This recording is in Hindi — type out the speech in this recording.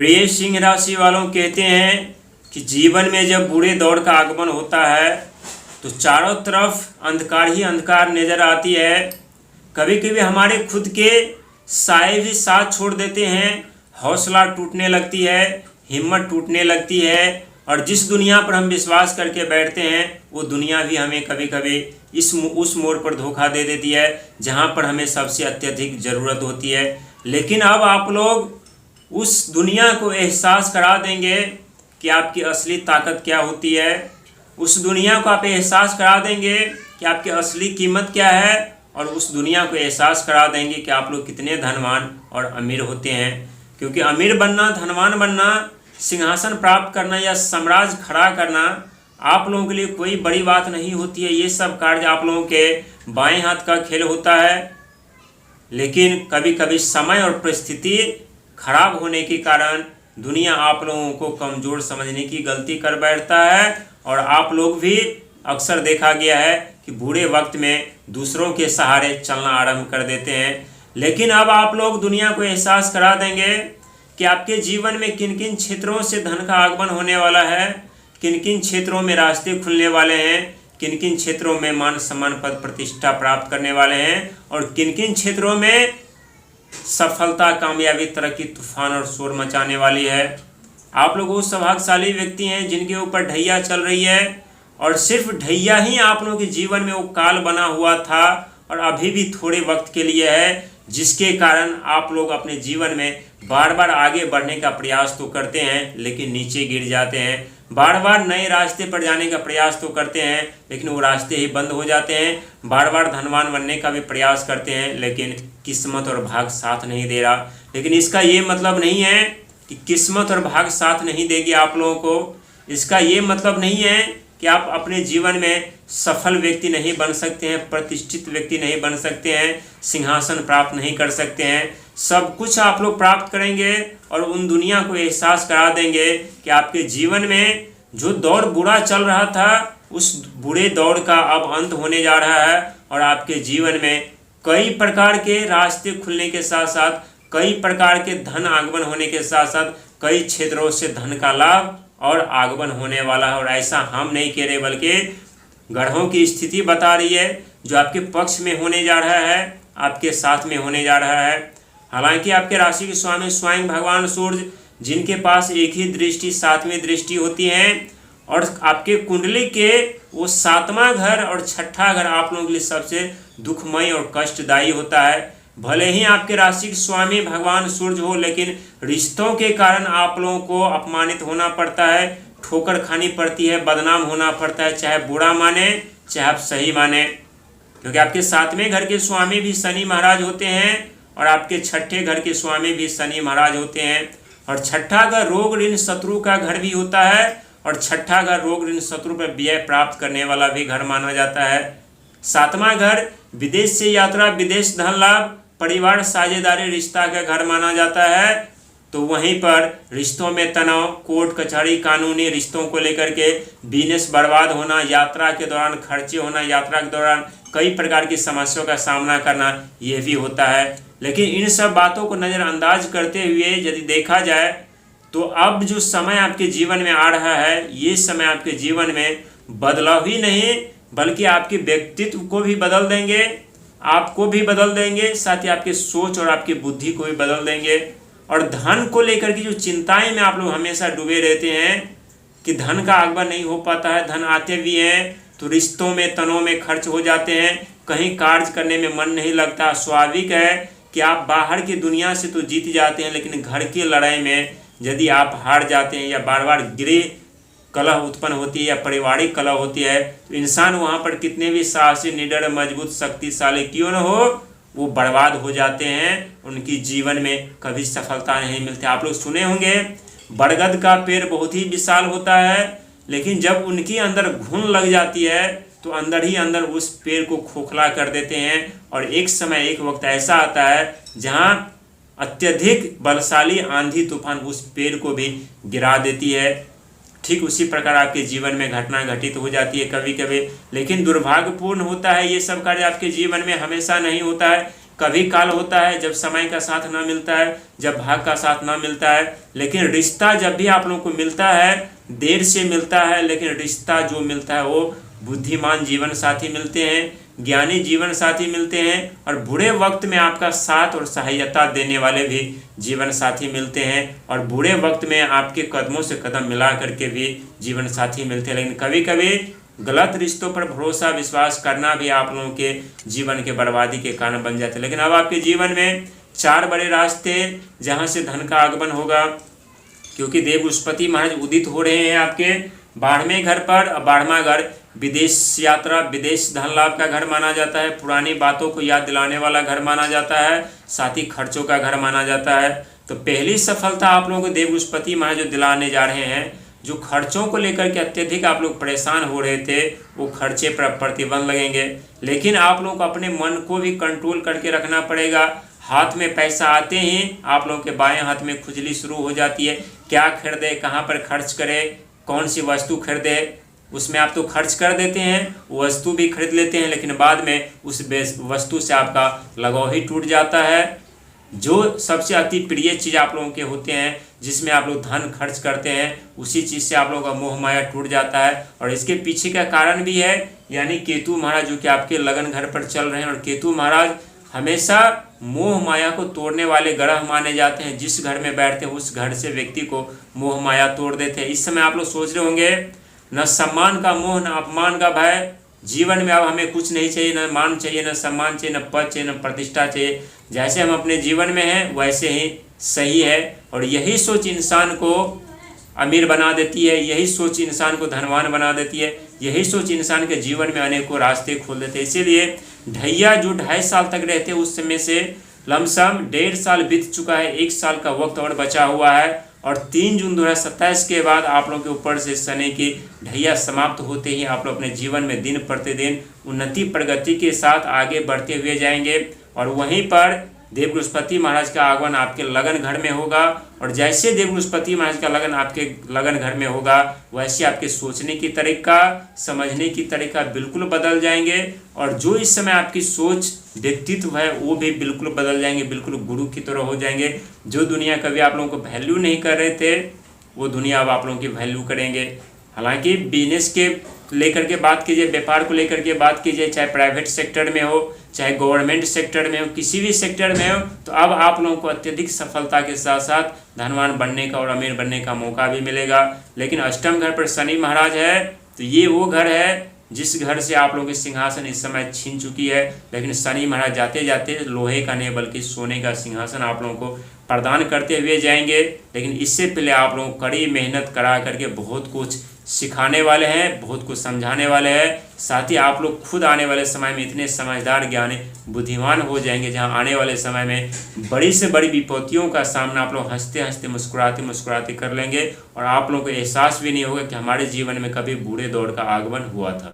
प्रिय सिंह राशि वालों कहते हैं कि जीवन में जब बुरे दौर का आगमन होता है तो चारों तरफ अंधकार ही अंधकार नजर आती है। कभी कभी हमारे खुद के साए भी साथ छोड़ देते हैं, हौसला टूटने लगती है, हिम्मत टूटने लगती है और जिस दुनिया पर हम विश्वास करके बैठते हैं वो दुनिया भी हमें कभी कभी उस मोड़ पर धोखा दे देती है जहां पर हमें सबसे अत्यधिक ज़रूरत होती है। लेकिन अब आप लोग उस दुनिया को एहसास करा देंगे कि आपकी असली ताकत क्या होती है। उस दुनिया को आप एहसास करा देंगे कि आपकी असली कीमत क्या है और उस दुनिया को एहसास करा देंगे कि आप लोग कितने धनवान और अमीर होते हैं। क्योंकि अमीर बनना, धनवान बनना, सिंहासन प्राप्त करना या साम्राज्य खड़ा करना आप लोगों के लिए कोई बड़ी बात नहीं होती है। ये सब कार्य आप लोगों के बाएं हाथ का खेल होता है। लेकिन कभी कभी समय और परिस्थिति खराब होने के कारण दुनिया आप लोगों को कमज़ोर समझने की गलती कर बैठता है और आप लोग भी अक्सर देखा गया है कि बुरे वक्त में दूसरों के सहारे चलना आरंभ कर देते हैं। लेकिन अब आप लोग दुनिया को एहसास करा देंगे कि आपके जीवन में किन किन क्षेत्रों से धन का आगमन होने वाला है, किन किन क्षेत्रों में रास्ते खुलने वाले हैं, किन किन क्षेत्रों में मान सम्मान पद प्रतिष्ठा प्राप्त करने वाले हैं और किन किन क्षेत्रों में सफलता, कामयाबी, तरक्की, तूफान और शोर मचाने वाली है। आप लोग वो सौभाग्यशाली व्यक्ति हैं जिनके ऊपर ढैया चल रही है और सिर्फ ढैया ही आप लोगों के जीवन में वो काल बना हुआ था और अभी भी थोड़े वक्त के लिए है, जिसके कारण आप लोग अपने जीवन में बार बार आगे बढ़ने का प्रयास तो करते हैं लेकिन नीचे गिर जाते हैं। बार बार नए रास्ते पर जाने का प्रयास तो करते हैं लेकिन वो रास्ते ही बंद हो जाते हैं। बार बार धनवान बनने का भी प्रयास करते हैं लेकिन किस्मत और भाग साथ नहीं दे रहा। लेकिन इसका ये मतलब नहीं है कि किस्मत और भाग साथ नहीं देगी आप लोगों को। इसका ये मतलब नहीं है कि आप अपने जीवन में सफल व्यक्ति नहीं बन सकते हैं, प्रतिष्ठित व्यक्ति नहीं बन सकते हैं, सिंहासन प्राप्त नहीं कर सकते हैं। सब कुछ आप लोग प्राप्त करेंगे और उन दुनिया को एहसास करा देंगे कि आपके जीवन में जो दौर बुरा चल रहा था उस बुरे दौर का अब अंत होने जा रहा है और आपके जीवन में कई प्रकार के रास्ते खुलने के साथ साथ, कई प्रकार के धन आगमन होने के साथ साथ कई क्षेत्रों से धन का लाभ और आगमन होने वाला है। और ऐसा हम नहीं कह रहे बल्कि ग्रहों की स्थिति बता रही है जो आपके पक्ष में होने जा रहा है, आपके साथ में होने जा रहा है। हालांकि आपके राशि के स्वामी स्वयं भगवान सूर्य, जिनके पास एक ही दृष्टि, सातवीं दृष्टि होती है और आपके कुंडली के वो सातवां घर और छठा घर आप लोगों के लिए सबसे दुखमय और कष्टदायी होता है। भले ही आपके राशि के स्वामी भगवान सूर्य हो लेकिन रिश्तों के कारण आप लोगों को अपमानित होना पड़ता है, ठोकर खानी पड़ती है, बदनाम होना पड़ता है, चाहे बुरा माने चाहे आप सही माने। क्योंकि आपके सातवें घर के स्वामी भी शनि महाराज होते हैं और आपके छठे घर के स्वामी भी शनि महाराज होते हैं। और छठा घर रोग ऋण शत्रु का घर भी होता है और छठा घर रोग ऋण शत्रु पर व्यय प्राप्त करने वाला भी घर माना जाता है। सातवां घर विदेश से यात्रा, विदेश धन लाभ, परिवार, साझेदारी, रिश्ता का घर माना जाता है। तो वहीं पर रिश्तों में तनाव, कोर्ट कचहरी, कानूनी रिश्तों को लेकर के बिजनेस बर्बाद होना, यात्रा के दौरान खर्चे होना, यात्रा के दौरान कई प्रकार की समस्याओं का सामना करना, ये भी होता है। लेकिन इन सब बातों को नज़रअंदाज करते हुए यदि देखा जाए तो अब जो समय आपके जीवन में आ रहा है, ये समय आपके जीवन में बदलाव ही नहीं बल्कि आपके व्यक्तित्व को भी बदल देंगे, आपको भी बदल देंगे, साथ ही आपके सोच और आपकी बुद्धि को भी बदल देंगे। और धन को लेकर की जो चिंताएं में आप लोग हमेशा डूबे रहते हैं कि धन का आगमन नहीं हो पाता है, धन आते भी हैं तो रिश्तों में, तनों में खर्च हो जाते हैं, कहीं कार्य करने में मन नहीं लगता। स्वाभाविक है कि आप बाहर की दुनिया से तो जीत जाते हैं लेकिन घर की लड़ाई में यदि आप हार जाते हैं या बार बार गृह कलह उत्पन्न होती है या पारिवारिक कलह होती है तो इंसान वहाँ पर कितने भी साहसी, निडर, मजबूत, शक्तिशाली क्यों न हो, वो बर्बाद हो जाते हैं। उनकी जीवन में कभी सफलता नहीं मिलती। आप लोग सुने होंगे बरगद का पेड़ बहुत ही विशाल होता है लेकिन जब उनके अंदर घुन लग जाती है तो अंदर ही अंदर उस पेड़ को खोखला कर देते हैं और एक समय, एक वक्त ऐसा आता है जहाँ अत्यधिक बलशाली आंधी तूफान उस पेड़ को भी गिरा देती है। ठीक उसी प्रकार आपके जीवन में घटना घटित हो जाती है कभी कभी। लेकिन दुर्भाग्यपूर्ण होता है ये सब कार्य आपके जीवन में हमेशा नहीं होता है। कभी काल होता है जब समय का साथ ना मिलता है, जब भाग का साथ ना मिलता है, लेकिन रिश्ता जब भी आप लोगों को मिलता है देर से मिलता है, लेकिन रिश्ता जो मिलता है वो बुद्धिमान जीवन साथी मिलते हैं, ज्ञानी जीवन साथी मिलते हैं, और बुरे वक्त में आपका साथ और सहायता देने वाले भी जीवन साथी मिलते हैं, और बुरे वक्त में आपके कदमों से कदम मिला करके भी जीवन साथी मिलते हैं। लेकिन कभी कभी गलत रिश्तों पर भरोसा विश्वास करना भी आप लोगों के जीवन के बर्बादी के कारण बन जाते हैं। लेकिन अब आपके जीवन में 4 बड़े रास्ते जहाँ से धन का आगमन होगा, क्योंकि देव बृहस्पति महाराज उदित हो रहे हैं आपके 12वें घर पर। 12वां घर विदेश यात्रा, विदेश धन लाभ का घर माना जाता है, पुरानी बातों को याद दिलाने वाला घर माना जाता है, साथ ही खर्चों का घर माना जाता है। तो पहली सफलता आप लोगों को देव बृहस्पति महाराज जो दिलाने जा रहे हैं, जो खर्चों को लेकर के अत्यधिक आप लोग परेशान हो रहे थे, वो खर्चे पर प्रतिबंध लगेंगे। लेकिन आप लोग को अपने मन को भी कंट्रोल करके रखना पड़ेगा। हाथ में पैसा आते ही आप लोगों के बाएं हाथ में खुजली शुरू हो जाती है, क्या खरीदे, कहाँ पर खर्च करें, कौन सी वस्तु खरीदे। उसमें आप तो खर्च कर देते हैं, वो वस्तु भी खरीद लेते हैं, लेकिन बाद में उस वस्तु से आपका लगाव ही टूट जाता है। जो सबसे अति प्रिय चीज़ आप लोगों के होते हैं, जिसमें आप लोग धन खर्च करते हैं, उसी चीज़ से आप लोगों का मोह माया टूट जाता है। और इसके पीछे का कारण भी है, यानी केतु महाराज जो कि आपके लगन घर पर चल रहे हैं। और केतु महाराज हमेशा मोह माया को तोड़ने वाले ग्रह माने जाते हैं। जिस घर में बैठते हैं उस घर से व्यक्ति को मोह माया तोड़ देते हैं। इस समय आप लोग सोच रहे होंगे, न सम्मान का मोह, न अपमान का भय, जीवन में अब हमें कुछ नहीं चाहिए, न मान चाहिए, न सम्मान चाहिए, न पद चाहिए, न प्रतिष्ठा चाहिए। जैसे हम अपने जीवन में हैं वैसे ही सही है। और यही सोच इंसान को अमीर बना देती है, यही सोच इंसान को धनवान बना देती है, यही सोच इंसान के जीवन में अनेकों रास्ते खोल देते हैं। इसीलिए ढैया जो 2.5 साल तक रहते उस समय से लमसम 1.5 साल बीत चुका है, 1 साल का वक्त और बचा हुआ है। और 3 जून 2027 के बाद आप लोगों के ऊपर से शनि की ढैया समाप्त होते ही आप लोग अपने जीवन में दिन प्रतिदिन उन्नति प्रगति के साथ आगे बढ़ते हुए जाएंगे। और वहीं पर देव बृहस्पति महाराज का आगमन आपके लगन घर में होगा। और जैसे देव बृहस्पति महाराज का लगन आपके लगन घर में होगा, वैसे आपके सोचने की तरीका, समझने की तरीका बिल्कुल बदल जाएंगे। और जो इस समय आपकी सोच व्यक्तित्व है वो भी बिल्कुल बदल जाएंगे, बिल्कुल गुरु की तरह हो जाएंगे। जो दुनिया कभी आप लोगों को वैल्यू नहीं कर रहे थे, वो दुनिया अब आप लोगों की वैल्यू करेंगे। हालांकि बिजनेस के लेकर के बात कीजिए, व्यापार को लेकर के बात कीजिए, चाहे प्राइवेट सेक्टर में हो, चाहे गवर्नमेंट सेक्टर में हो, किसी भी सेक्टर में हो, तो अब आप लोगों को अत्यधिक सफलता के साथ साथ धनवान बनने का और अमीर बनने का मौका भी मिलेगा। लेकिन अष्टम घर पर शनि महाराज है, तो ये वो घर है जिस घर से आप लोगों की सिंहासन इस समय छीन चुकी है। लेकिन शनि महाराज जाते जाते लोहे का नहीं बल्कि सोने का सिंहासन आप लोगों को प्रदान करते हुए जाएंगे। लेकिन इससे पहले आप लोगों को कड़ी मेहनत करा करके बहुत कुछ सिखाने वाले हैं, बहुत कुछ समझाने वाले हैं। साथ ही आप लोग खुद आने वाले समय में इतने समझदार ज्ञानी बुद्धिमान हो जाएंगे, जहां आने वाले समय में बड़ी से बड़ी विपत्तियों का सामना आप लोग हंसते हंसते मुस्कुराते मुस्कुराते कर लेंगे। और आप लोगों को एहसास भी नहीं होगा कि हमारे जीवन में कभी बूढ़े दौर का आगमन हुआ था।